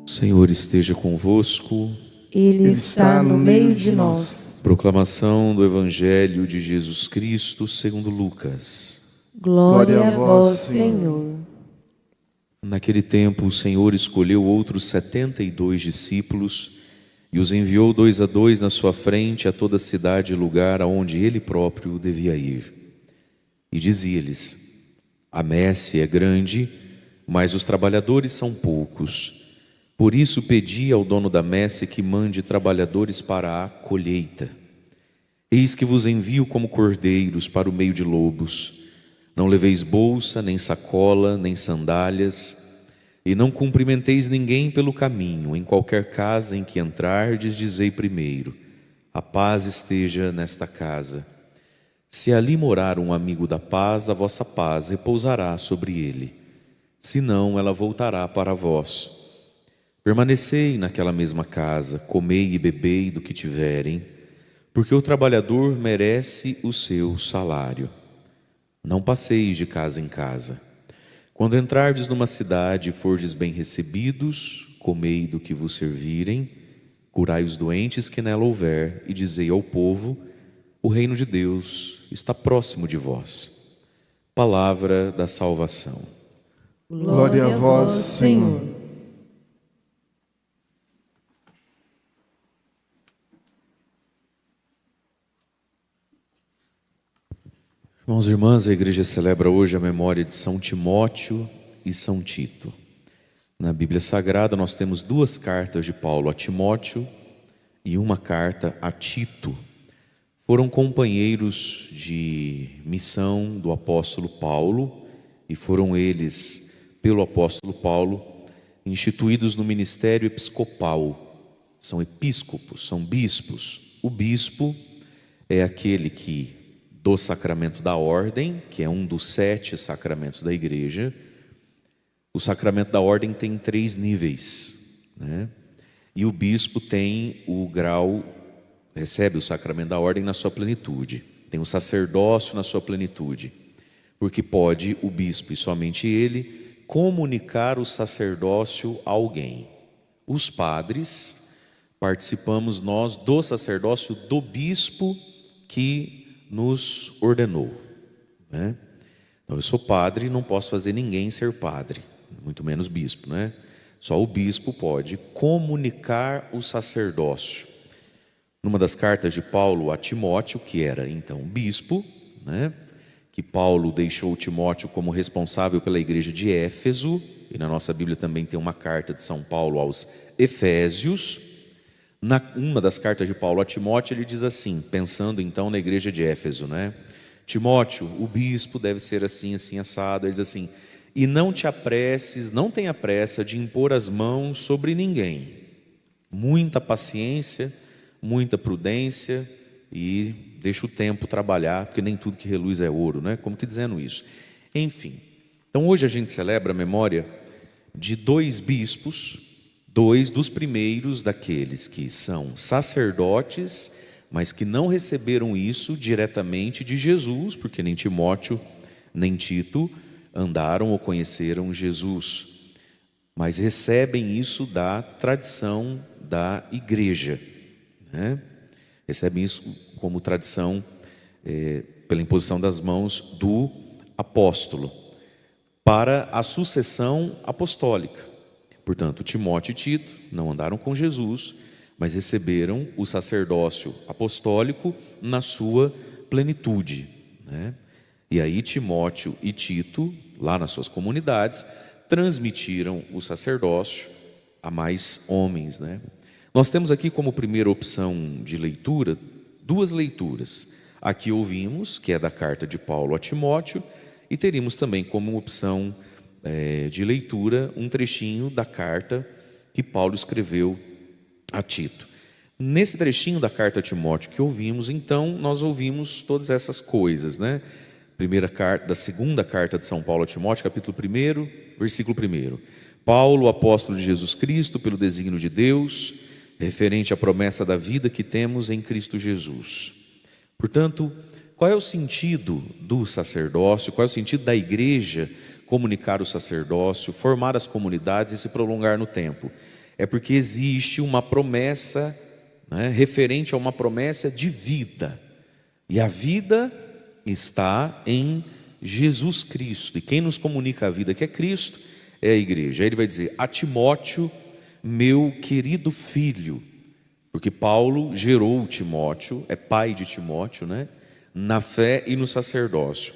O Senhor esteja convosco. Ele está no meio de nós. Proclamação do Evangelho de Jesus Cristo segundo Lucas. Glória a vós, Senhor. Naquele tempo o Senhor escolheu outros 72 discípulos e os enviou 2 a 2 na sua frente a toda cidade e lugar aonde ele próprio devia ir. E dizia-lhes: a messe é grande, mas os trabalhadores são poucos. Por isso pedi ao dono da messe que mande trabalhadores para a colheita. Eis que vos envio como cordeiros para o meio de lobos. Não leveis bolsa, nem sacola, nem sandálias, e não cumprimenteis ninguém pelo caminho. Em qualquer casa em que entrardes, dizei primeiro: a paz esteja nesta casa. Se ali morar um amigo da paz, a vossa paz repousará sobre ele. Se não, ela voltará para vós. Permanecei naquela mesma casa, comei e bebei do que tiverem, porque o trabalhador merece o seu salário. Não passeis de casa em casa. Quando entrardes numa cidade e fordes bem recebidos, comei do que vos servirem, curai os doentes que nela houver, e dizei ao povo: o reino de Deus está próximo de vós. Palavra da salvação. Glória a vós, Senhor. Irmãos e irmãs, a igreja celebra hoje a memória de São Timóteo e São Tito. Na Bíblia Sagrada nós temos 2 cartas de Paulo a Timóteo e uma carta a Tito. Foram companheiros de missão do apóstolo Paulo e foram eles, pelo apóstolo Paulo, instituídos no ministério episcopal. São episcopos, são bispos. O bispo é aquele que do sacramento da ordem, que é um dos 7 sacramentos da igreja. O sacramento da ordem tem 3 níveis, né? E o bispo tem o grau, recebe o sacramento da ordem na sua plenitude, tem o sacerdócio na sua plenitude, porque pode o bispo, e somente ele, comunicar o sacerdócio a alguém. Os padres participamos nós do sacerdócio do bispo que nos ordenou, né? Então eu sou padre e não posso fazer ninguém ser padre, muito menos bispo, né? Só o bispo pode comunicar o sacerdócio. Numa das cartas de Paulo a Timóteo, que era então bispo, né? Que Paulo deixou Timóteo como responsável pela igreja de Éfeso, e na nossa Bíblia também tem uma carta de São Paulo aos Efésios. Uma das cartas de Paulo a Timóteo, ele diz assim, pensando então na igreja de Éfeso, né? Timóteo, o bispo deve ser assim, assim, assado. Ele diz assim: e não te apresses, não tenha pressa de impor as mãos sobre ninguém. Muita paciência, muita prudência, e deixa o tempo trabalhar, porque nem tudo que reluz é ouro, né? Como que dizendo isso? Enfim, então hoje a gente celebra a memória de 2 bispos, 2 dos primeiros daqueles que são sacerdotes, mas que não receberam isso diretamente de Jesus, porque nem Timóteo nem Tito andaram ou conheceram Jesus, mas recebem isso da tradição da igreja, né? Recebem isso como tradição pela imposição das mãos do apóstolo para a sucessão apostólica. Portanto, Timóteo e Tito não andaram com Jesus, mas receberam o sacerdócio apostólico na sua plenitude, né? E aí Timóteo e Tito, lá nas suas comunidades, transmitiram o sacerdócio a mais homens, né? Nós temos aqui como primeira opção de leitura 2 leituras. Aqui ouvimos, que é da carta de Paulo a Timóteo, e teríamos também como opção de leitura um trechinho da carta que Paulo escreveu a Tito. Nesse trechinho da carta a Timóteo que ouvimos, então, nós ouvimos todas essas coisas, né? Da segunda carta de São Paulo a Timóteo, capítulo 1, versículo 1. Paulo, apóstolo de Jesus Cristo, pelo desígnio de Deus, referente à promessa da vida que temos em Cristo Jesus. Portanto, qual é o sentido do sacerdócio? Qual é o sentido da igreja comunicar o sacerdócio, formar as comunidades e se prolongar no tempo? é porque existe uma promessa, né, referente a uma promessa de vida. E a vida está em Jesus Cristo. E quem nos comunica a vida, que é Cristo, é a igreja. Aí ele vai dizer: a Timóteo, meu querido filho. Porque Paulo gerou Timóteo, é pai de Timóteo, né? Na fé e no sacerdócio.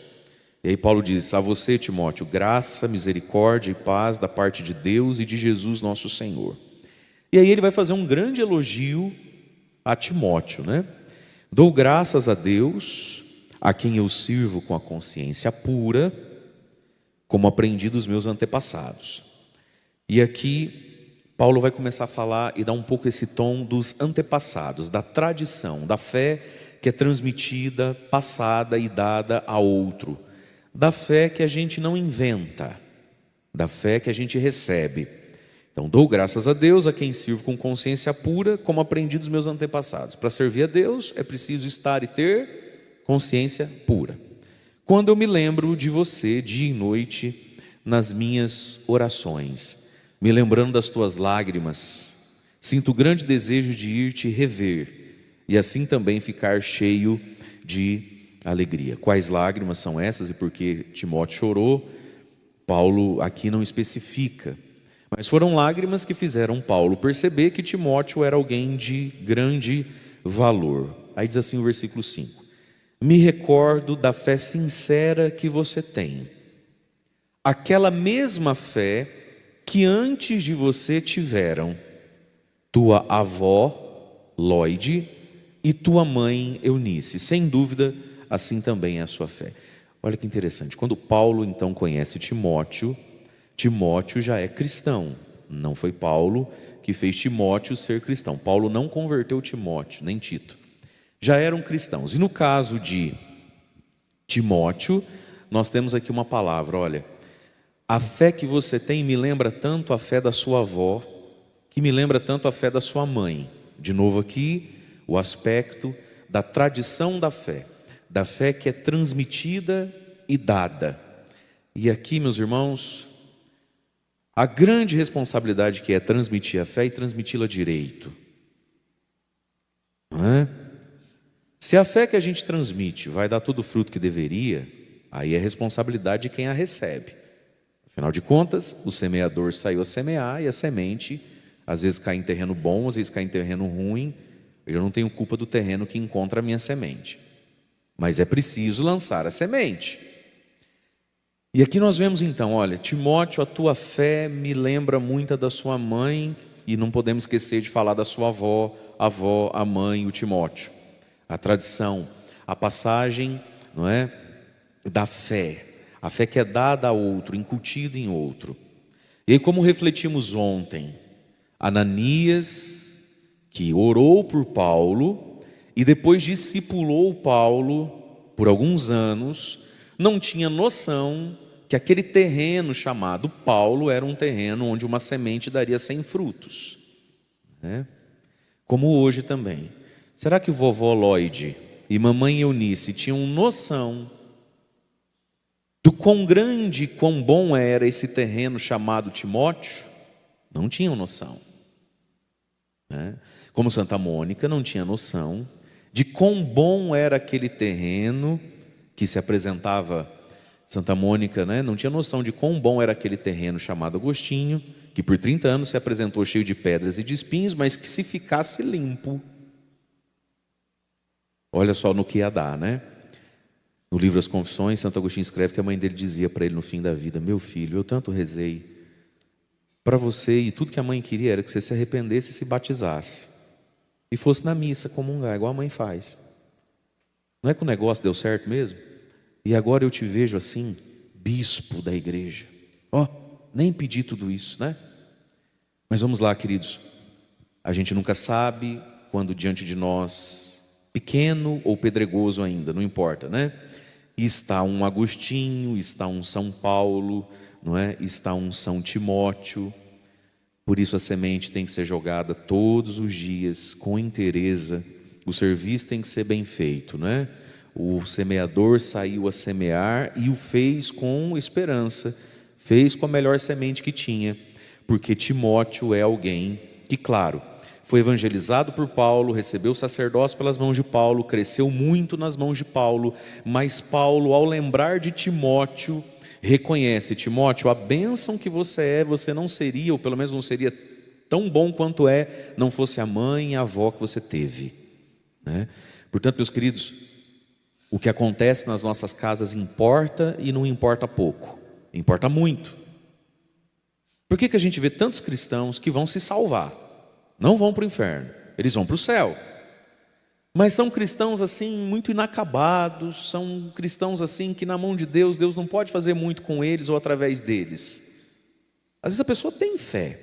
E aí Paulo diz: a você, Timóteo, graça, misericórdia e paz da parte de Deus e de Jesus nosso Senhor. E aí ele vai fazer um grande elogio a Timóteo, né? Dou graças a Deus, a quem eu sirvo com a consciência pura, como aprendi dos meus antepassados. E aqui Paulo vai começar a falar e dar um pouco esse tom dos antepassados, da tradição, da fé que é transmitida, passada e dada a outro, da fé que a gente não inventa, da fé que a gente recebe. Então, dou graças a Deus, a quem sirvo com consciência pura, como aprendi dos meus antepassados. Para servir a Deus é preciso estar e ter consciência pura. Quando eu me lembro de você dia e noite nas minhas orações, me lembrando das tuas lágrimas, sinto grande desejo de ir te rever e assim também ficar cheio de alegria. Quais lágrimas são essas e por que Timóteo chorou? Paulo aqui não especifica, mas foram lágrimas que fizeram Paulo perceber que Timóteo era alguém de grande valor. Aí diz assim o versículo 5: me recordo da fé sincera que você tem, aquela mesma fé que antes de você tiveram tua avó Lóide e tua mãe Eunice. Sem dúvida, assim também é a sua fé. Olha que interessante, quando Paulo então conhece Timóteo, Timóteo já é cristão. Não foi Paulo que fez Timóteo ser cristão. Paulo não converteu Timóteo, nem Tito. Já eram cristãos. E no caso de Timóteo, nós temos aqui uma palavra: olha, a fé que você tem me lembra tanto a fé da sua avó, que me lembra tanto a fé da sua mãe. De novo aqui, o aspecto da tradição da fé que é transmitida e dada. E aqui, meus irmãos, a grande responsabilidade que é transmitir a fé e transmiti-la direito. Não é? Se a fé que a gente transmite vai dar todo o fruto que deveria, aí é responsabilidade de quem a recebe. Afinal de contas, o semeador saiu a semear e a semente às vezes cai em terreno bom, às vezes cai em terreno ruim. Eu não tenho culpa do terreno que encontra a minha semente, mas é preciso lançar a semente. E aqui nós vemos então, olha, Timóteo, a tua fé me lembra muito da sua mãe, e não podemos esquecer de falar da sua avó, a mãe, o Timóteo. A tradição, a passagem, não é, da fé, a fé que é dada a outro, incutida em outro. E aí, como refletimos ontem, Ananias, que orou por Paulo e depois discipulou Paulo por alguns anos, não tinha noção que aquele terreno chamado Paulo era um terreno onde uma semente daria 100 frutos, né? Como hoje também. Será que vovó Lóide e mamãe Eunice tinham noção do quão grande e quão bom era esse terreno chamado Timóteo? Não tinham noção, né? Como Santa Mônica não tinha noção de quão bom era aquele terreno que se apresentava. Santa Mônica, né, não tinha noção de quão bom era aquele terreno chamado Agostinho, que por 30 anos se apresentou cheio de pedras e de espinhos, mas que se ficasse limpo, olha só no que ia dar, né? No livro As Confissões, Santo Agostinho escreve que a mãe dele dizia para ele no fim da vida: meu filho, eu tanto rezei para você, e tudo que a mãe queria era que você se arrependesse e se batizasse e fosse na missa comungar, igual a mãe faz. Não é que o negócio deu certo mesmo? E agora eu te vejo assim, bispo da igreja. Nem pedi tudo isso, né? Mas vamos lá, queridos. A gente nunca sabe quando diante de nós, pequeno ou pedregoso ainda, não importa, né? Está um Agostinho, está um São Paulo, não é? Está um São Timóteo. Por isso a semente tem que ser jogada todos os dias, com inteireza. O serviço tem que ser bem feito, não é? O semeador saiu a semear e o fez com esperança, fez com a melhor semente que tinha, porque Timóteo é alguém que, claro, foi evangelizado por Paulo, recebeu o sacerdócio pelas mãos de Paulo, cresceu muito nas mãos de Paulo, mas Paulo, ao lembrar de Timóteo, reconhece: Timóteo, a bênção que você não seria, ou pelo menos não seria tão bom quanto não fosse a mãe e a avó que você teve, né? Portanto, meus queridos, o que acontece nas nossas casas importa, e não importa pouco, importa muito. Por que a gente vê tantos cristãos que vão se salvar? Não vão para o inferno, eles vão para o céu. Mas são cristãos assim muito inacabados, são cristãos assim que na mão de Deus, Deus não pode fazer muito com eles ou através deles. Às vezes a pessoa tem fé,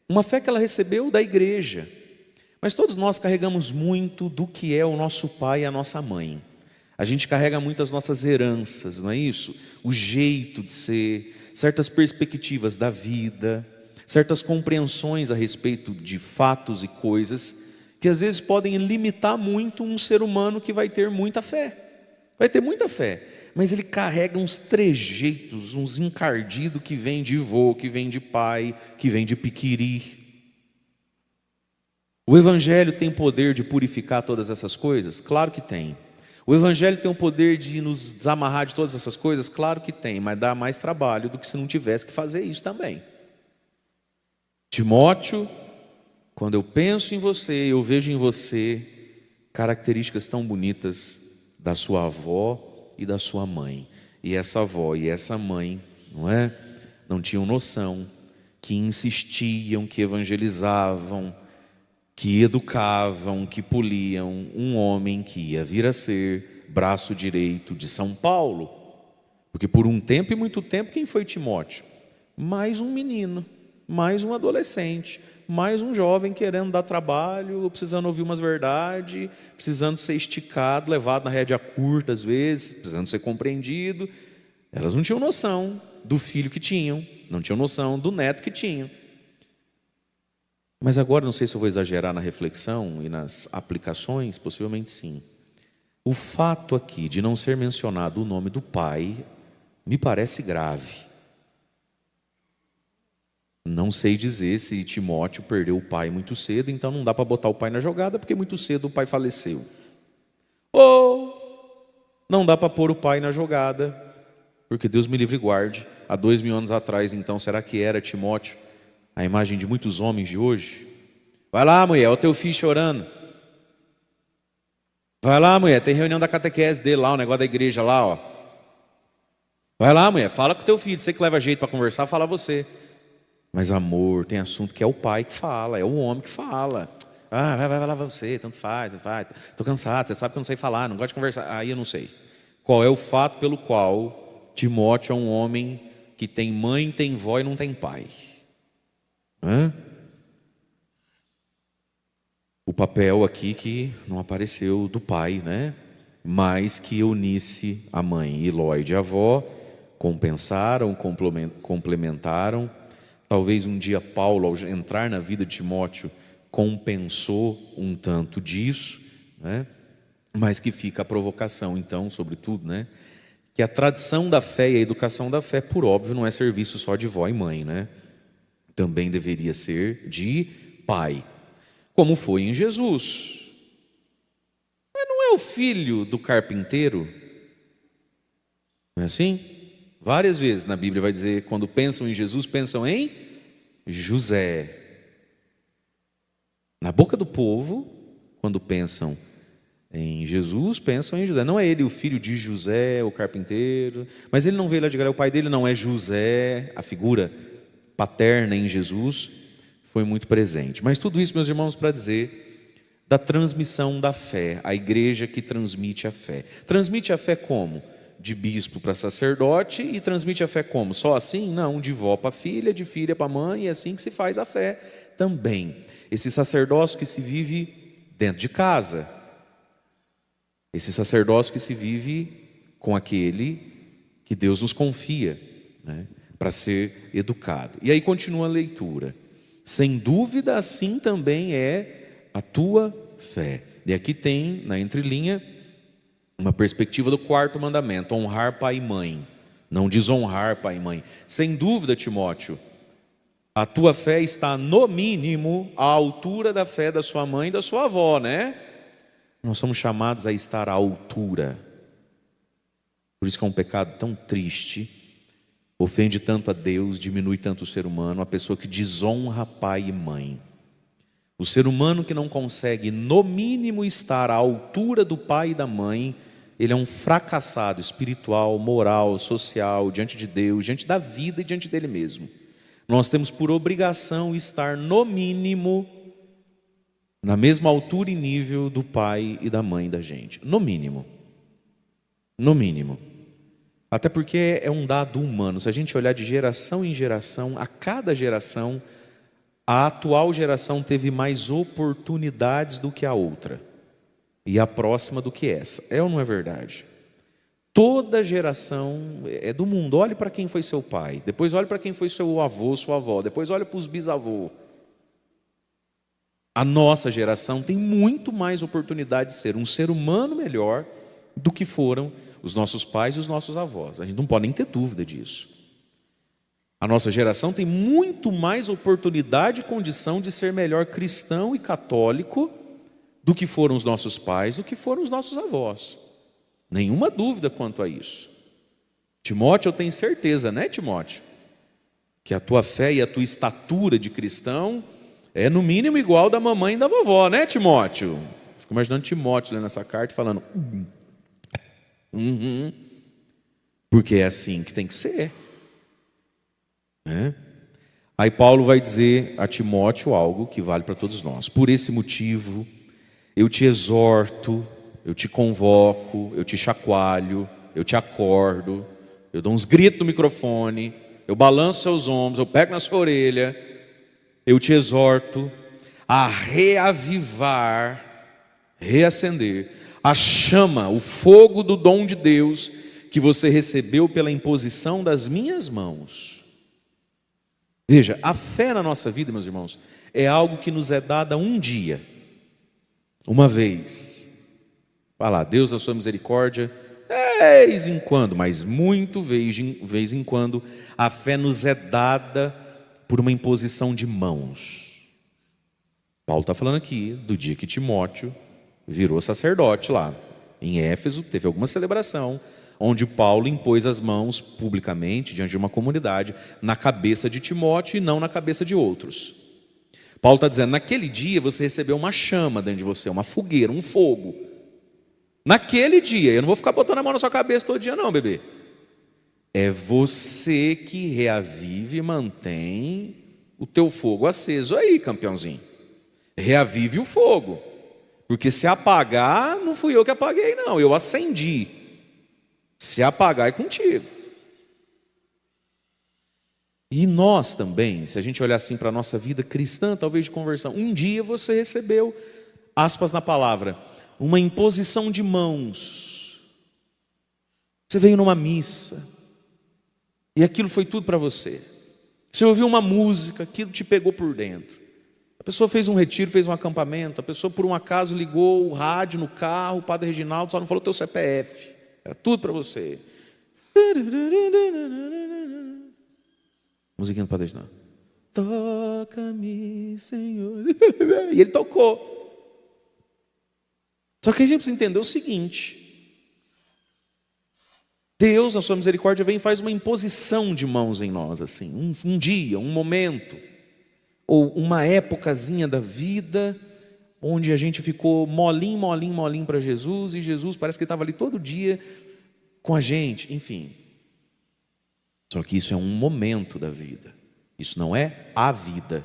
uma fé que ela recebeu da igreja, mas todos nós carregamos muito do que é o nosso pai e a nossa mãe. A gente carrega muito as nossas heranças, não é isso? O jeito de ser, certas perspectivas da vida, certas compreensões a respeito de fatos e coisas que às vezes podem limitar muito um ser humano que vai ter muita fé. Vai ter muita fé, mas ele carrega uns trejeitos, uns encardidos que vem de vô, que vem de pai, que vem de piquiri. O Evangelho tem poder de purificar todas essas coisas? Claro que tem. O Evangelho tem o poder de nos desamarrar de todas essas coisas? Claro que tem, mas dá mais trabalho do que se não tivesse que fazer isso também. Timóteo, quando eu penso em você, eu vejo em você características tão bonitas da sua avó e da sua mãe. E essa avó e essa mãe, não tinham noção, que insistiam, que evangelizavam, que educavam, que poliam um homem que ia vir a ser braço direito de São Paulo. Porque por um tempo e muito tempo, quem foi Timóteo? Mais um menino, mais um adolescente, mais um jovem querendo dar trabalho, precisando ouvir umas verdades, precisando ser esticado, levado na rédea curta às vezes, precisando ser compreendido. Elas não tinham noção do filho que tinham, não tinham noção do neto que tinham. Mas agora, não sei se eu vou exagerar na reflexão e nas aplicações, possivelmente sim. O fato aqui de não ser mencionado o nome do pai me parece grave. Não sei dizer se Timóteo perdeu o pai muito cedo, então não dá para botar o pai na jogada, porque muito cedo o pai faleceu. Ou não dá para pôr o pai na jogada, porque Deus me livre e guarde. Há 2000 anos atrás, então, será que era Timóteo a imagem de muitos homens de hoje? Vai lá, mulher, olha o teu filho chorando. Vai lá, mulher, tem reunião da catequese dele lá, o negócio da igreja lá, ó. Vai lá, mulher, fala com o teu filho, você que leva jeito para conversar, fala você. Mas amor, tem assunto que é o pai que fala, é o homem que fala. Vai lá você, tanto faz, vai. Estou cansado, você sabe que eu não sei falar, não gosto de conversar. Aí eu não sei. Qual é o fato pelo qual Timóteo é um homem que tem mãe, tem vó e não tem pai? O papel aqui que não apareceu do pai, né? Mas que Eunice, a mãe, e Lóide, a avó, compensaram, complementaram. Talvez um dia Paulo, ao entrar na vida de Timóteo, compensou um tanto disso, né? Mas que fica a provocação, então, sobretudo, né? Que a tradição da fé e a educação da fé, por óbvio, não é serviço só de vó e mãe, né? Também deveria ser de pai, como foi em Jesus. Mas não é o filho do carpinteiro? Não é assim? Várias vezes na Bíblia vai dizer, quando pensam em Jesus, pensam em José. Na boca do povo, quando pensam em Jesus, pensam em José. Não é ele o filho de José, o carpinteiro, mas ele não veio lá de Galiléia, o pai dele não é José, a figura paterna em Jesus foi muito presente. Mas tudo isso, meus irmãos, para dizer da transmissão da fé, a igreja que transmite a fé. Transmite a fé como? De bispo para sacerdote. E transmite a fé como? Só assim? Não, de vó para filha, de filha para mãe, e é assim que se faz a fé também. Esse sacerdócio que se vive dentro de casa, esse sacerdócio que se vive com aquele que Deus nos confia, né, para ser educado. E aí continua a leitura. Sem dúvida, assim também é a tua fé. E aqui tem, na entrelinha, uma perspectiva do quarto mandamento: honrar pai e mãe, não desonrar pai e mãe. Sem dúvida, Timóteo, A tua fé está, no mínimo, à altura da fé da sua mãe e da sua avó, né? Nós somos chamados a estar à altura. Por isso que é um pecado tão triste, ofende tanto a Deus, diminui tanto o ser humano, a pessoa que desonra pai e mãe. O ser humano que não consegue, no mínimo, estar à altura do pai e da mãe, ele é um fracassado espiritual, moral, social, diante de Deus, diante da vida e diante dele mesmo. Nós temos por obrigação estar, no mínimo, na mesma altura e nível do pai e da mãe da gente. No mínimo. No mínimo. Até porque é um dado humano. Se a gente olhar de geração em geração, a cada geração, a atual geração teve mais oportunidades do que a outra. E a próxima do que essa. É ou não é verdade? Toda geração é do mundo. Olhe para quem foi seu pai, depois olhe para quem foi seu avô, sua avó, depois olhe para os bisavôs. A nossa geração tem muito mais oportunidade de ser um ser humano melhor do que foram os nossos pais e os nossos avós. A gente não pode nem ter dúvida disso. A nossa geração tem muito mais oportunidade e condição de ser melhor cristão e católico do que foram os nossos pais, do que foram os nossos avós. Nenhuma dúvida quanto a isso. Timóteo, eu tenho certeza, né, Timóteo? Que a tua fé e a tua estatura de cristão é no mínimo igual da mamãe e da vovó, né, Timóteo? Fico imaginando Timóteo lendo essa carta e falando porque é assim que tem que ser, né? Aí Paulo vai dizer a Timóteo algo que vale para todos nós. Por esse motivo, eu te exorto, eu te convoco, eu te chacoalho, eu te acordo, eu dou uns gritos no microfone, eu balanço seus ombros, eu pego na sua orelha, eu te exorto a reavivar, reacender a chama, o fogo do dom de Deus que você recebeu pela imposição das minhas mãos. Veja, a fé na nossa vida, meus irmãos, é algo que nos é dada um dia, uma vez. Vai lá, Deus, na sua misericórdia, vez em quando, mas muito vez em quando, a fé nos é dada por uma imposição de mãos. Paulo está falando aqui do dia que Timóteo virou sacerdote lá. Em Éfeso, teve alguma celebração onde Paulo impôs as mãos publicamente, diante de uma comunidade, na cabeça de Timóteo e não na cabeça de outros. Paulo está dizendo, naquele dia você recebeu uma chama dentro de você, uma fogueira, um fogo. Naquele dia, eu não vou ficar botando a mão na sua cabeça todo dia não, bebê. É você que reavive e mantém o teu fogo aceso aí, campeãozinho. Reavive o fogo. Porque se apagar, não fui eu que apaguei não, eu acendi. Se apagar é contigo. E nós também, se a gente olhar assim para a nossa vida cristã, talvez de conversão, um dia você recebeu, aspas na palavra, uma imposição de mãos. Você veio numa missa, e aquilo foi tudo para você. Você ouviu uma música, aquilo te pegou por dentro. A pessoa fez um retiro, fez um acampamento, a pessoa por um acaso ligou o rádio no carro, o padre Reginaldo só não falou teu CPF. Era tudo para você. Musiquinha do padre Reginaldo. Toca-me, Senhor. E ele tocou. Só que a gente precisa entender o seguinte: Deus, na sua misericórdia, vem e faz uma imposição de mãos em nós, assim, um dia, um momento, ou uma épocazinha da vida, onde a gente ficou molinho para Jesus, e Jesus parece que estava ali todo dia com a gente, enfim. Só que isso é um momento da vida, isso não é a vida,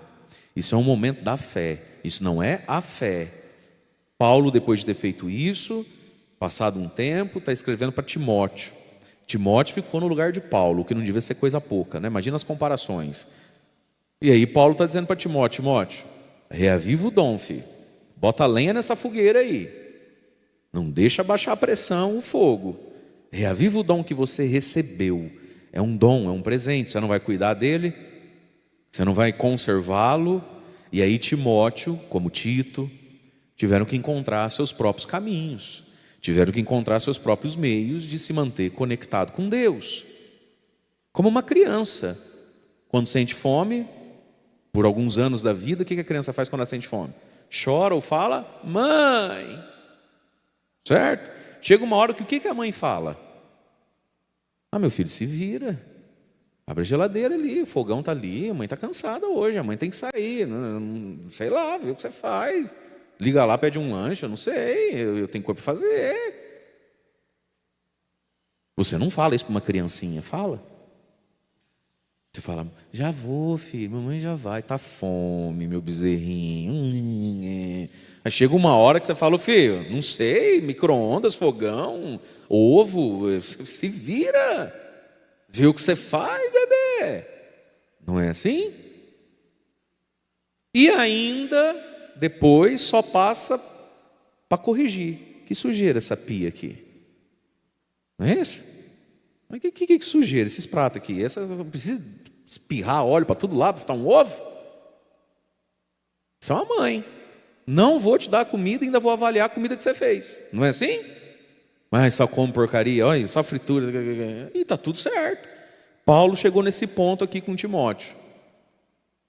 isso é um momento da fé, isso não é a fé. Paulo, depois de ter feito isso, passado um tempo, está escrevendo para Timóteo. Timóteo ficou no lugar de Paulo, o que não devia ser coisa pouca, né? Imagina as comparações. E aí Paulo está dizendo para Timóteo, reaviva o dom, filho. Bota lenha nessa fogueira aí. Não deixa baixar a pressão, o fogo. Reaviva o dom que você recebeu. É um dom, é um presente. Você não vai cuidar dele, você não vai conservá-lo. E aí Timóteo, como Tito, tiveram que encontrar seus próprios caminhos. Tiveram que encontrar seus próprios meios de se manter conectado com Deus. Como uma criança, quando sente fome, por alguns anos da vida, o que a criança faz quando ela sente fome? Chora ou fala, mãe. Certo? Chega uma hora que o que a mãe fala? Ah, meu filho, se vira. Abre a geladeira ali, o fogão está ali, a mãe está cansada hoje, a mãe tem que sair, sei lá, vê o que você faz. Liga lá, pede um lanche, eu não sei, eu tenho coisa para fazer. Você não fala isso para uma criancinha, fala. Você fala, já vou, filho, mamãe já vai, tá fome, meu bezerrinho. Aí chega uma hora que você fala, filho, não sei, micro-ondas, fogão, ovo, se vira, vê o que você faz, bebê. Não é assim? E ainda, depois, só passa para corrigir. Que sujeira essa pia aqui? Não é isso? Mas que sujeira esses pratos aqui? Essa precisa espirrar óleo para todo lado, para fritar um ovo? Isso é uma mãe. Não vou te dar comida e ainda vou avaliar a comida que você fez. Não é assim? Mas só come porcaria, olha, só fritura. E está tudo certo. Paulo chegou nesse ponto aqui com Timóteo.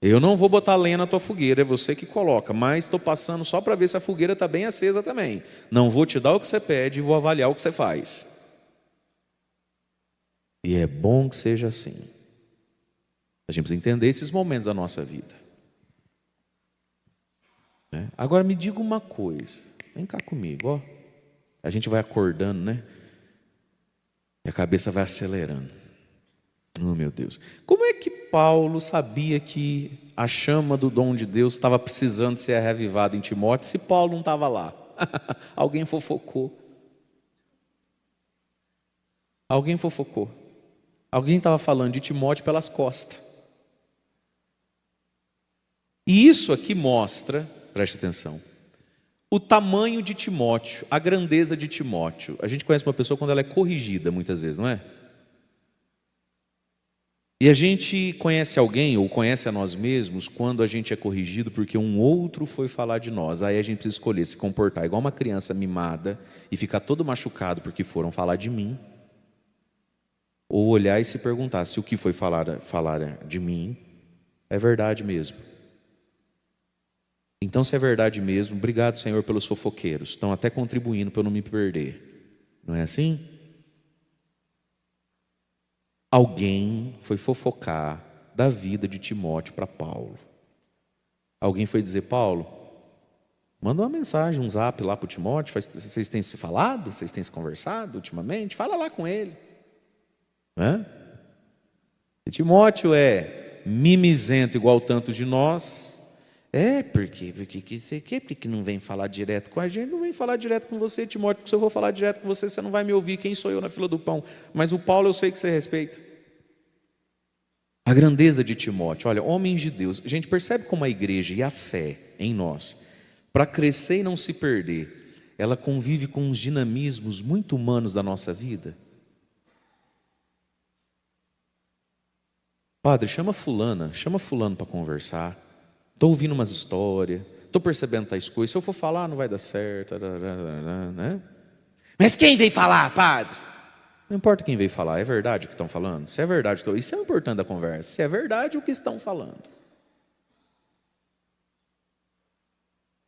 Eu não vou botar lenha na tua fogueira, é você que coloca, mas estou passando só para ver se a fogueira está bem acesa também. Não vou te dar o que você pede e vou avaliar o que você faz. E é bom que seja assim. A gente precisa entender esses momentos da nossa vida. Agora me diga uma coisa. Vem cá comigo, ó. A gente vai acordando, né? E a cabeça vai acelerando. Oh, meu Deus. Como é que Paulo sabia que a chama do dom de Deus estava precisando ser reavivada em Timóteo se Paulo não estava lá? Alguém fofocou. Alguém fofocou. Alguém estava falando de Timóteo pelas costas. E isso aqui mostra, preste atenção, o tamanho de Timóteo, a grandeza de Timóteo. A gente conhece uma pessoa quando ela é corrigida, muitas vezes, não é? E a gente conhece alguém, ou conhece a nós mesmos, quando a gente é corrigido porque um outro foi falar de nós. Aí a gente precisa escolher se comportar igual uma criança mimada e ficar todo machucado porque foram falar de mim, ou olhar e se perguntar se o que foi falar de mim é verdade mesmo. Então, se é verdade mesmo, obrigado, Senhor, pelos fofoqueiros. Estão até contribuindo para eu não me perder. Não é assim? Alguém foi fofocar da vida de Timóteo para Paulo. Alguém foi dizer, Paulo, manda uma mensagem, um zap lá para o Timóteo. Vocês têm se falado? Vocês têm se conversado ultimamente? Fala lá com ele. Se Timóteo é mimizento igual tantos de nós, porque não vem falar direto com a gente? Não vem falar direto com você, Timóteo, porque se eu vou falar direto com você, você não vai me ouvir. Quem sou eu na fila do pão? Mas o Paulo eu sei que você respeita. A grandeza de Timóteo, olha, homens de Deus. A gente percebe como a igreja e a fé em nós, para crescer e não se perder, ela convive com uns dinamismos muito humanos da nossa vida. Padre, chama fulano para conversar. Estou ouvindo umas histórias, estou percebendo tais coisas. Se eu for falar, não vai dar certo. Né? Mas quem veio falar, padre? Não importa quem veio falar, é verdade o que estão falando? Se é verdade, isso é o importante da conversa. Se é verdade o que estão falando.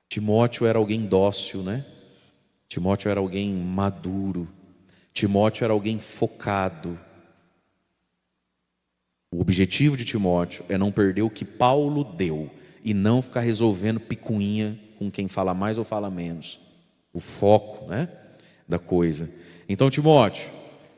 Timóteo era alguém dócil, né? Timóteo era alguém maduro. Timóteo era alguém focado. O objetivo de Timóteo é não perder o que Paulo deu e não ficar resolvendo picuinha com quem fala mais ou fala menos. O foco, né, da coisa. Então, Timóteo,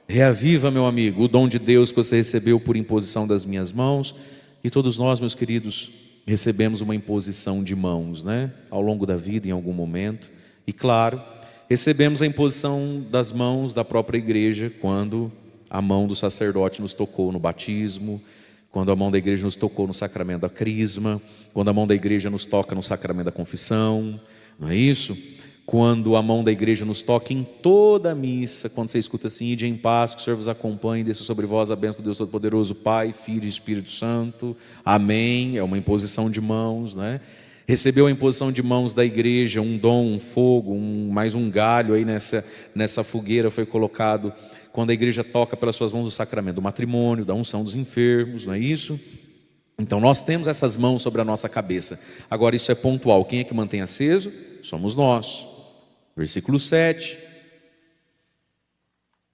reaviva, meu amigo, o dom de Deus que você recebeu por imposição das minhas mãos. E todos nós, meus queridos, recebemos uma imposição de mãos, né, ao longo da vida, em algum momento. E claro, recebemos a imposição das mãos da própria igreja quando a mão do sacerdote nos tocou no batismo, quando a mão da igreja nos tocou no sacramento da crisma, quando a mão da igreja nos toca no sacramento da confissão, não é isso? Quando a mão da igreja nos toca em toda a missa, quando você escuta assim, ide em paz, que o Senhor vos acompanhe, desça sobre vós a bênção do Deus Todo-Poderoso, Pai, Filho e Espírito Santo, amém, é uma imposição de mãos, né? Recebeu a imposição de mãos da igreja, um dom, um fogo, mais um galho aí nessa fogueira foi colocado, quando a igreja toca pelas suas mãos o sacramento do matrimônio, da unção dos enfermos, não é isso? Então nós temos essas mãos sobre a nossa cabeça. Agora isso é pontual. Quem é que mantém aceso? Somos nós. Versículo 7.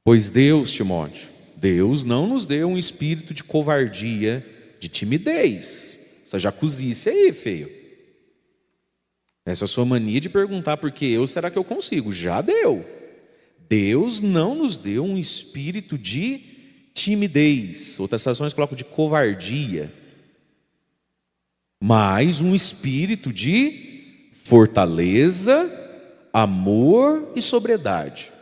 Pois Deus, Timóteo, Deus não nos deu um espírito de covardia, de timidez. Essa jacuzice aí, feio. Essa sua mania de perguntar por que eu, será que eu consigo? Já deu. Deus não nos deu um espírito de timidez. Outras traduções colocam de covardia. Mas um espírito de fortaleza, amor e sobriedade.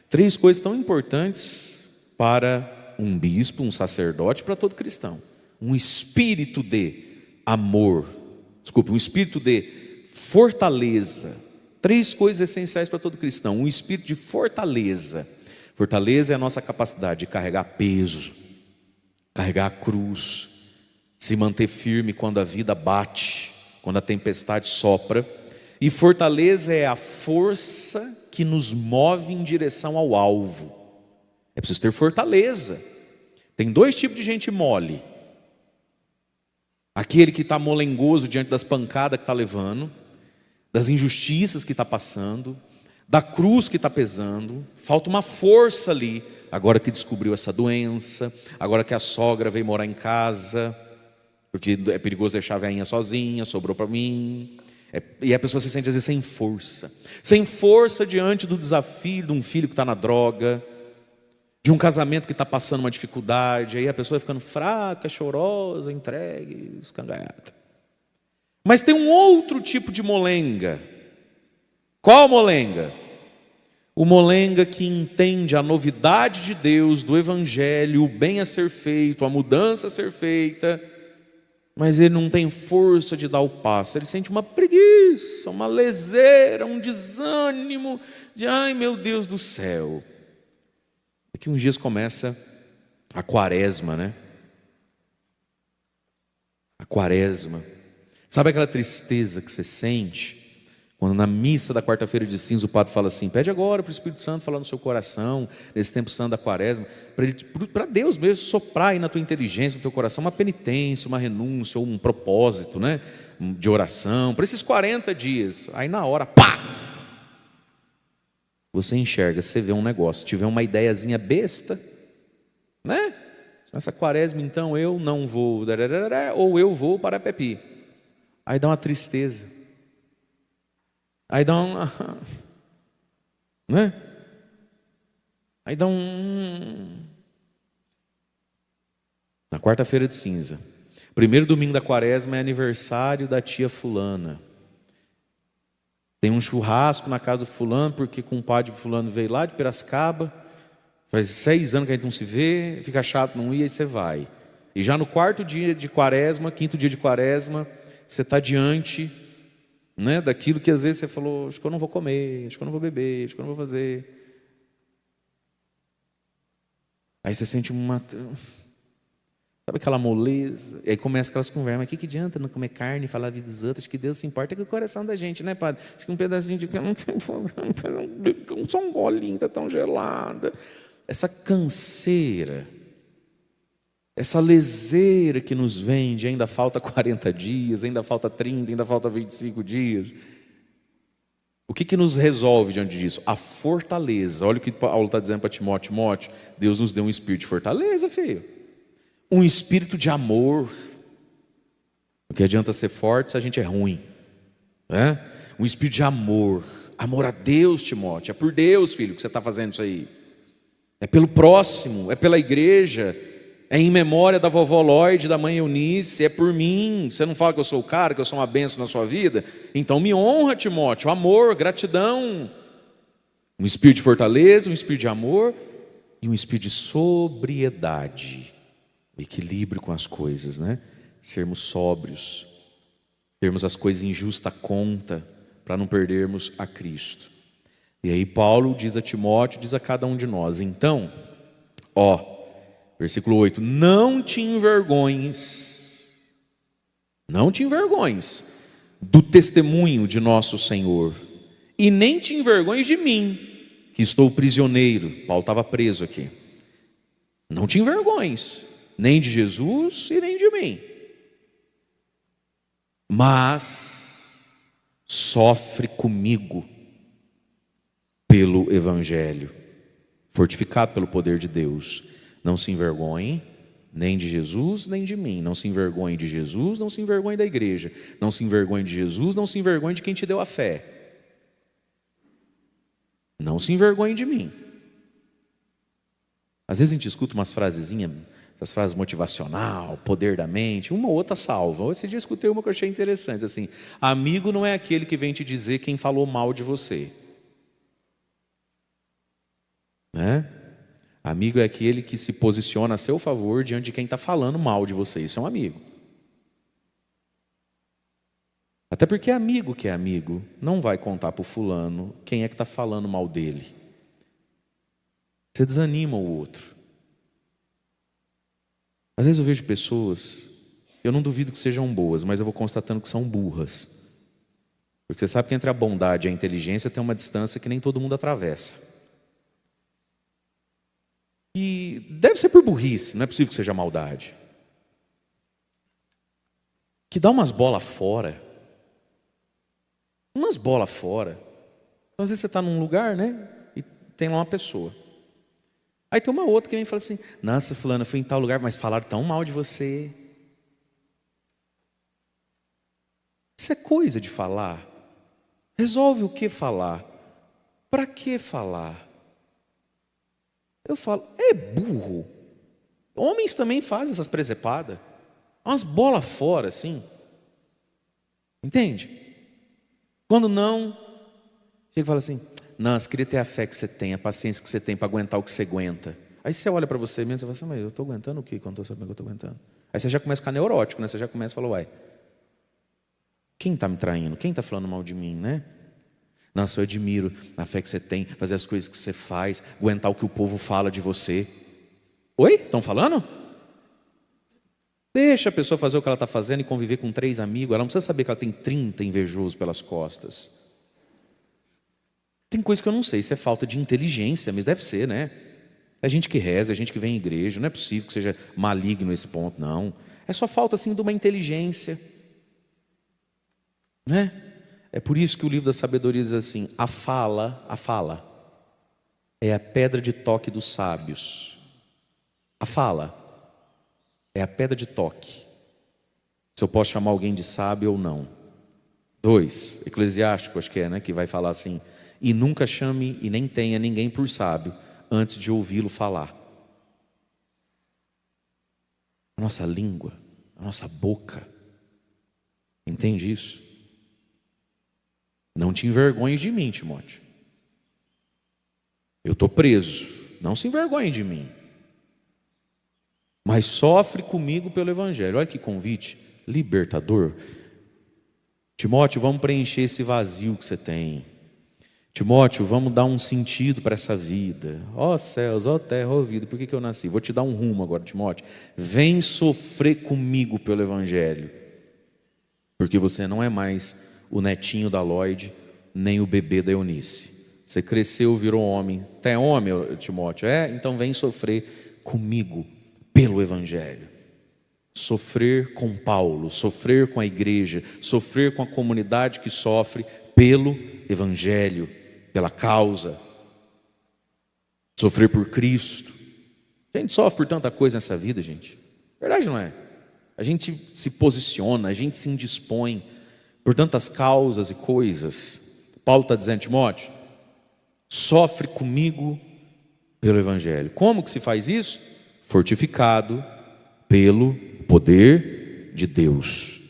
3 coisas tão importantes para um bispo, um sacerdote, para todo cristão. Um espírito de amor, um espírito de fortaleza. 3 coisas essenciais para todo cristão. Um espírito de fortaleza. Fortaleza é a nossa capacidade de carregar peso, carregar a cruz, se manter firme quando a vida bate, quando a tempestade sopra. E fortaleza é a força que nos move em direção ao alvo. É preciso ter fortaleza. Tem 2 tipos de gente mole. Aquele que está molengoso diante das pancadas que está levando, das injustiças que está passando, da cruz que está pesando. Falta uma força ali, agora que descobriu essa doença, agora que a sogra veio morar em casa, porque é perigoso deixar a velhinha sozinha, sobrou para mim. E a pessoa se sente às vezes sem força. Sem força diante do desafio de um filho que está na droga, de um casamento que está passando uma dificuldade. Aí a pessoa vai ficando fraca, chorosa, entregue, escangaiada. Mas tem um outro tipo de molenga. Qual molenga? O molenga que entende a novidade de Deus, do Evangelho, o bem a ser feito, a mudança a ser feita, mas ele não tem força de dar o passo. Ele sente uma preguiça, uma leseira, um desânimo de ai meu Deus do céu. Daqui uns dias começa a quaresma, né? A quaresma. Sabe aquela tristeza que você sente quando na missa da quarta-feira de cinza o padre fala assim: pede agora para o Espírito Santo falar no seu coração, nesse tempo santo da quaresma, para Deus mesmo soprar aí na tua inteligência, no teu coração, uma penitência, uma renúncia ou um propósito, né, de oração, para esses 40 dias. Aí na hora, pá! Você enxerga, você vê um negócio, tiver uma ideiazinha besta, né? Nessa quaresma então eu não vou, ou eu vou para Pepi. Aí dá uma tristeza. Aí dá uma, né? Aí dá na quarta-feira de cinza, primeiro domingo da quaresma, é aniversário da tia fulana. Tem um churrasco na casa do fulano, porque com o padre fulano veio lá de Piracicaba. Faz 6 anos que a gente não se vê, fica chato não ir, aí você vai. E já no 4º dia de quaresma, 5º dia de quaresma, você está diante, né, daquilo que às vezes você falou: acho que eu não vou comer, acho que eu não vou beber, acho que eu não vou fazer. Aí você sente uma, sabe, aquela moleza. E aí começa aquelas conversas: mas o que adianta não comer carne e falar a vida dos outros? Acho que Deus se importa com o coração da gente, né, padre? Acho que um pedacinho de carne, só um golinho está tão gelada. Essa canseira, essa leseira que nos vende, ainda falta 40 dias, ainda falta 30, ainda falta 25 dias. O que nos resolve diante disso? A fortaleza. Olha o que Paulo está dizendo para Timóteo: Timóteo, Deus nos deu um espírito de fortaleza, filho. Um espírito de amor. O que adianta ser forte se a gente é ruim, né? Um espírito de amor. Amor a Deus, Timóteo. É por Deus, filho, que você está fazendo isso aí. É pelo próximo, é pela igreja. É em memória da vovó Lloyd, da mãe Eunice, é por mim. Você não fala que eu sou o cara, que eu sou uma bênção na sua vida? Então me honra, Timóteo. Amor, gratidão. Um espírito de fortaleza, um espírito de amor e um espírito de sobriedade. O equilíbrio com as coisas, né? Sermos sóbrios, termos as coisas em justa conta, para não perdermos a Cristo. E aí Paulo diz a Timóteo, diz a cada um de nós: então, versículo 8: não te envergonhes do testemunho de nosso Senhor, e nem te envergonhes de mim, que estou prisioneiro. Paulo estava preso aqui. Não te envergonhes, nem de Jesus e nem de mim. mas sofre comigo pelo Evangelho, fortificado pelo poder de Deus. Não se envergonhe nem de Jesus, nem de mim. Não se envergonhe de Jesus, não se envergonhe da igreja. Não se envergonhe de Jesus, não se envergonhe de quem te deu a fé. Não se envergonhe de mim. Às vezes a gente escuta umas frasezinhas, essas frases motivacional, poder da mente, uma ou outra salva. Esse dia eu escutei uma que eu achei interessante, assim: amigo não é aquele que vem te dizer quem falou mal de você, né? Amigo é aquele que se posiciona a seu favor diante de quem está falando mal de você. Isso é um amigo. Até porque amigo que é amigo não vai contar para o fulano quem é que está falando mal dele. Você desanima o outro. Às vezes eu vejo pessoas, eu não duvido que sejam boas, mas eu vou constatando que são burras. Porque você sabe que entre a bondade e a inteligência tem uma distância que nem todo mundo atravessa. E deve ser por burrice, não é possível que seja maldade. Que dá umas bolas fora. Umas bolas fora. Então, às vezes você está num lugar, né? E tem lá uma pessoa. Aí tem uma outra que vem e fala assim: nossa, fulano, eu fui em tal lugar, mas falaram tão mal de você. Isso é coisa de falar. Resolve o que falar. Para que falar? Eu falo, é burro. Homens também fazem essas presepadas. Umas bolas fora, assim. Entende? Quando não, chega e fala assim: nossa, queria ter a fé que você tem, a paciência que você tem para aguentar o que você aguenta. Aí você olha para você mesmo e fala assim: mas eu estou aguentando o quê quando estou sabendo que eu estou aguentando? Aí você já começa a ficar neurótico, né? Você já começa a falar: uai, quem está me traindo? Quem está falando mal de mim, né? Nossa, eu admiro a fé que você tem, fazer as coisas que você faz, aguentar o que o povo fala de você. Oi? Estão falando? Deixa a pessoa fazer o que ela está fazendo e conviver com 3 amigos. Ela não precisa saber que ela tem 30 invejosos pelas costas. Tem coisa que eu não sei se é falta de inteligência, mas deve ser, né? É gente que reza, é gente que vem à igreja. Não é possível que seja maligno esse ponto, não. É só falta assim de uma inteligência, né? É por isso que o livro da sabedoria diz assim: a fala é a pedra de toque dos sábios. A fala é a pedra de toque. Se eu posso chamar alguém de sábio ou não. 2, Eclesiástico, acho que é, né? Que vai falar assim: e nunca chame e nem tenha ninguém por sábio antes de ouvi-lo falar. A nossa língua, a nossa boca, entende isso? Não te envergonhes de mim, Timóteo. Eu estou preso, não se envergonhe de mim. Mas sofre comigo pelo Evangelho. Olha que convite libertador. Timóteo, vamos preencher esse vazio que você tem. Timóteo, vamos dar um sentido para essa vida. Ó céus, ó terra, ó vida, por que eu nasci? Vou te dar um rumo agora, Timóteo. Vem sofrer comigo pelo Evangelho. Porque você não é mais o netinho da Lloyd, nem o bebê da Eunice. Você cresceu, virou homem. Até homem, Timóteo? Então vem sofrer comigo pelo Evangelho. Sofrer com Paulo, sofrer com a igreja, sofrer com a comunidade que sofre pelo Evangelho, pela causa. Sofrer por Cristo. A gente sofre por tanta coisa nessa vida, gente. Verdade não é? A gente se posiciona, a gente se indispõe por tantas causas e coisas. Paulo está dizendo: Timóteo, sofre comigo pelo Evangelho. Como que se faz isso? Fortificado pelo poder de Deus.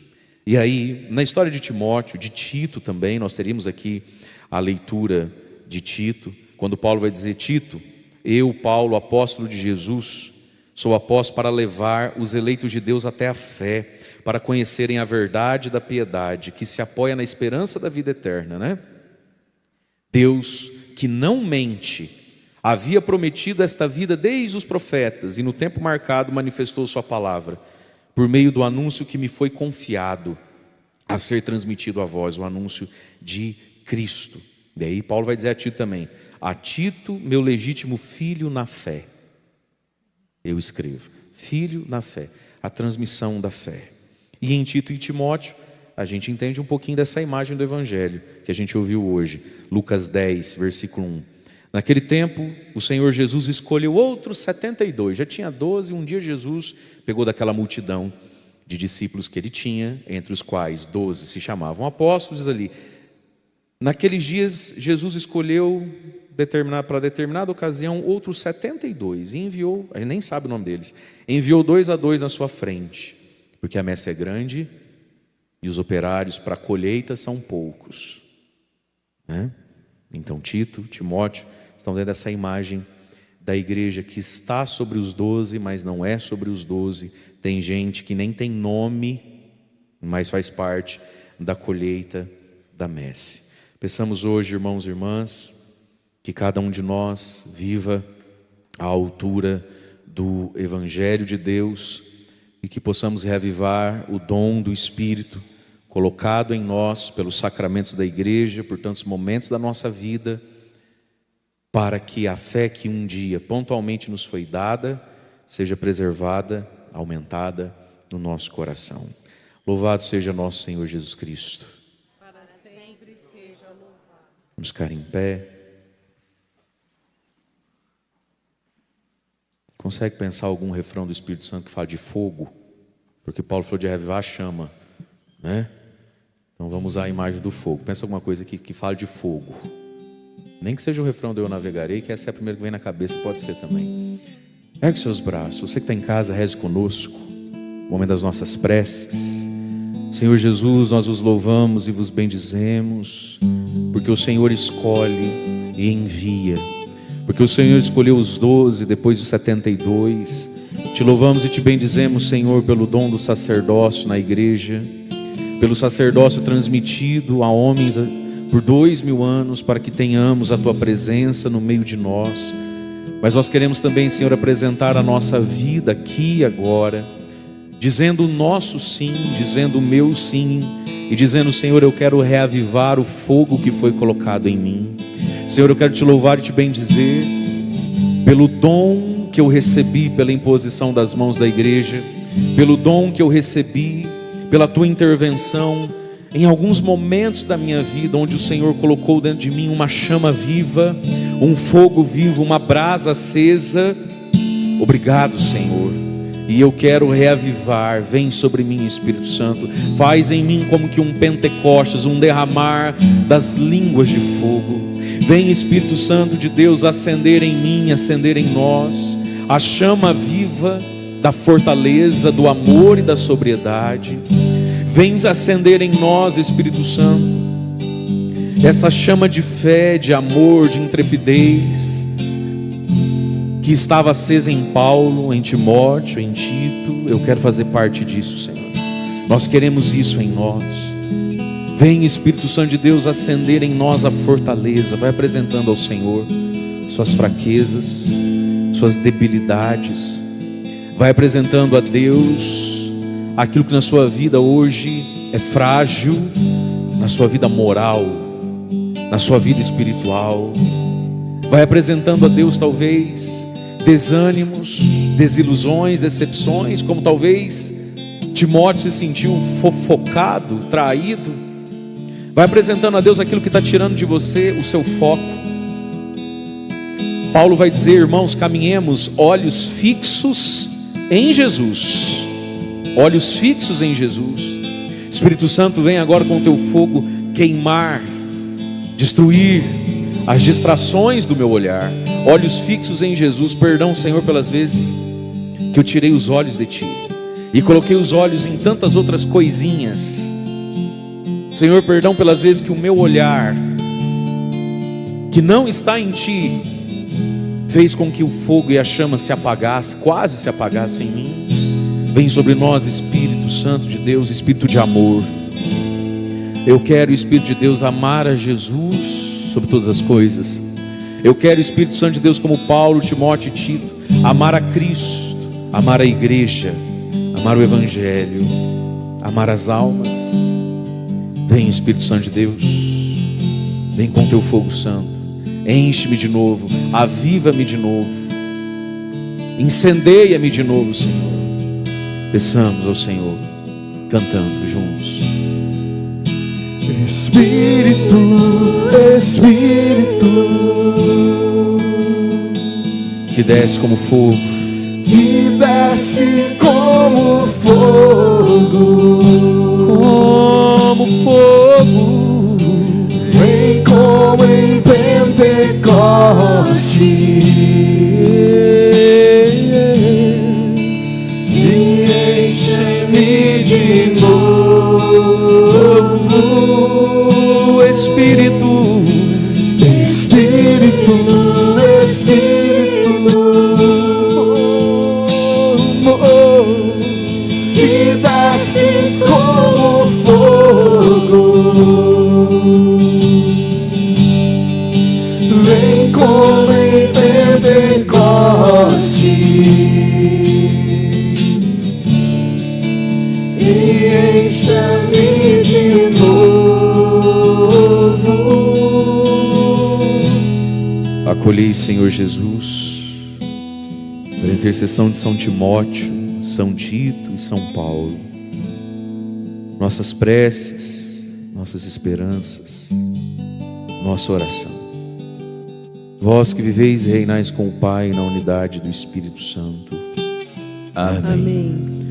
E aí, na história de Timóteo, de Tito também, nós teríamos aqui a leitura de Tito, quando Paulo vai dizer: Tito, eu, Paulo, apóstolo de Jesus, sou apóstolo para levar os eleitos de Deus até a fé, para conhecerem a verdade da piedade, que se apoia na esperança da vida eterna, né? Deus, que não mente, havia prometido esta vida desde os profetas, e no tempo marcado manifestou sua palavra, por meio do anúncio que me foi confiado a ser transmitido a vós, o anúncio de Cristo. E aí Paulo vai dizer a Tito também: a Tito, meu legítimo filho na fé, eu escrevo, filho na fé, a transmissão da fé. E em Tito e Timóteo, a gente entende um pouquinho dessa imagem do Evangelho que a gente ouviu hoje. Lucas 10, versículo 1. Naquele tempo, o Senhor Jesus escolheu outros 72. Já tinha 12, um dia Jesus pegou daquela multidão de discípulos que ele tinha, entre os quais 12 se chamavam apóstolos ali. Naqueles dias, Jesus escolheu para determinada ocasião outros 72 e enviou, a gente nem sabe o nome deles, enviou 2 a 2 na sua frente, porque a messe é grande e os operários para a colheita são poucos, né? Então Tito, Timóteo estão dentro dessa imagem da igreja que está sobre os 12, mas não é sobre os 12. Tem gente que nem tem nome, mas faz parte da colheita da messe. Peçamos hoje, irmãos e irmãs, que cada um de nós viva à altura do Evangelho de Deus e que possamos reavivar o dom do Espírito colocado em nós pelos sacramentos da igreja, por tantos momentos da nossa vida, para que a fé que um dia pontualmente nos foi dada seja preservada, aumentada no nosso coração. Louvado seja nosso Senhor Jesus Cristo. Para sempre seja louvado. Vamos ficar em pé. Consegue pensar algum refrão do Espírito Santo que fala de fogo? Porque Paulo falou de reavivar a chama, né? Então vamos usar a imagem do fogo. Pensa alguma coisa que fale de fogo. Nem que seja o refrão do Eu Navegarei, que essa é a primeira que vem na cabeça, pode ser também. Ergue seus braços. Você que está em casa, reze conosco. No momento das nossas preces. Senhor Jesus, nós vos louvamos e vos bendizemos, porque o Senhor escolhe e envia. Porque o Senhor escolheu os 12 depois dos 72. Te louvamos e te bendizemos, Senhor, pelo dom do sacerdócio na igreja, pelo sacerdócio transmitido a homens por 2000 anos, para que tenhamos a tua presença no meio de nós. Mas nós queremos também, Senhor, apresentar a nossa vida aqui e agora, dizendo o nosso sim, dizendo o meu sim, e dizendo, Senhor, eu quero reavivar o fogo que foi colocado em mim. Senhor, eu quero te louvar e te bendizer pelo dom que eu recebi pela imposição das mãos da igreja, pelo dom que eu recebi pela tua intervenção em alguns momentos da minha vida, onde o Senhor colocou dentro de mim uma chama viva, um fogo vivo, uma brasa acesa. Obrigado, Senhor. E eu quero reavivar. Vem sobre mim, Espírito Santo. Faz em mim como que um Pentecostes, um derramar das línguas de fogo. Vem, Espírito Santo de Deus, acender em mim, acender em nós a chama viva da fortaleza, do amor e da sobriedade. Vem acender em nós, Espírito Santo, essa chama de fé, de amor, de intrepidez que estava acesa em Paulo, em Timóteo, em Tito. Eu quero fazer parte disso, Senhor. Nós queremos isso em nós. Vem, Espírito Santo de Deus, acender em nós a fortaleza. Vai apresentando ao Senhor suas fraquezas, suas debilidades. Vai apresentando a Deus aquilo que na sua vida hoje é frágil, na sua vida moral, na sua vida espiritual. Vai apresentando a Deus talvez desânimos, desilusões, decepções, como talvez Timóteo se sentiu fofocado, traído. Vai apresentando a Deus aquilo que está tirando de você o seu foco. Paulo vai dizer, irmãos, caminhemos olhos fixos em Jesus. Olhos fixos em Jesus. Espírito Santo, vem agora com o teu fogo queimar, destruir as distrações do meu olhar. Olhos fixos em Jesus. Perdão, Senhor, pelas vezes que eu tirei os olhos de Ti e coloquei os olhos em tantas outras coisinhas. Senhor, perdão pelas vezes que o meu olhar, que não está em Ti, fez com que o fogo e a chama se apagasse, quase se apagasse em mim. Vem sobre nós, Espírito Santo de Deus, Espírito de amor. Eu quero, Espírito de Deus, amar a Jesus sobre todas as coisas. Eu quero, Espírito Santo de Deus, como Paulo, Timóteo e Tito, amar a Cristo, amar a igreja, amar o Evangelho, amar as almas. Vem, Espírito Santo de Deus, vem com teu fogo santo, enche-me de novo, aviva-me de novo, incendeia-me de novo, Senhor. Peçamos ao Senhor, cantando juntos. Espírito, Espírito, que desce como fogo, que desce como fogo, como fogo, vem como em Pentecostes e enche-me de novo. Espírito, Espírito, Espírito, que desce como fogo, vem como em Pentecostes e enche-me de novo. acolhei, Senhor Jesus, pela intercessão de São Timóteo, São Tito e São Paulo, nossas preces, nossas esperanças, nossa oração. Vós que viveis e reinais com o Pai na unidade do Espírito Santo. Amém. Amém.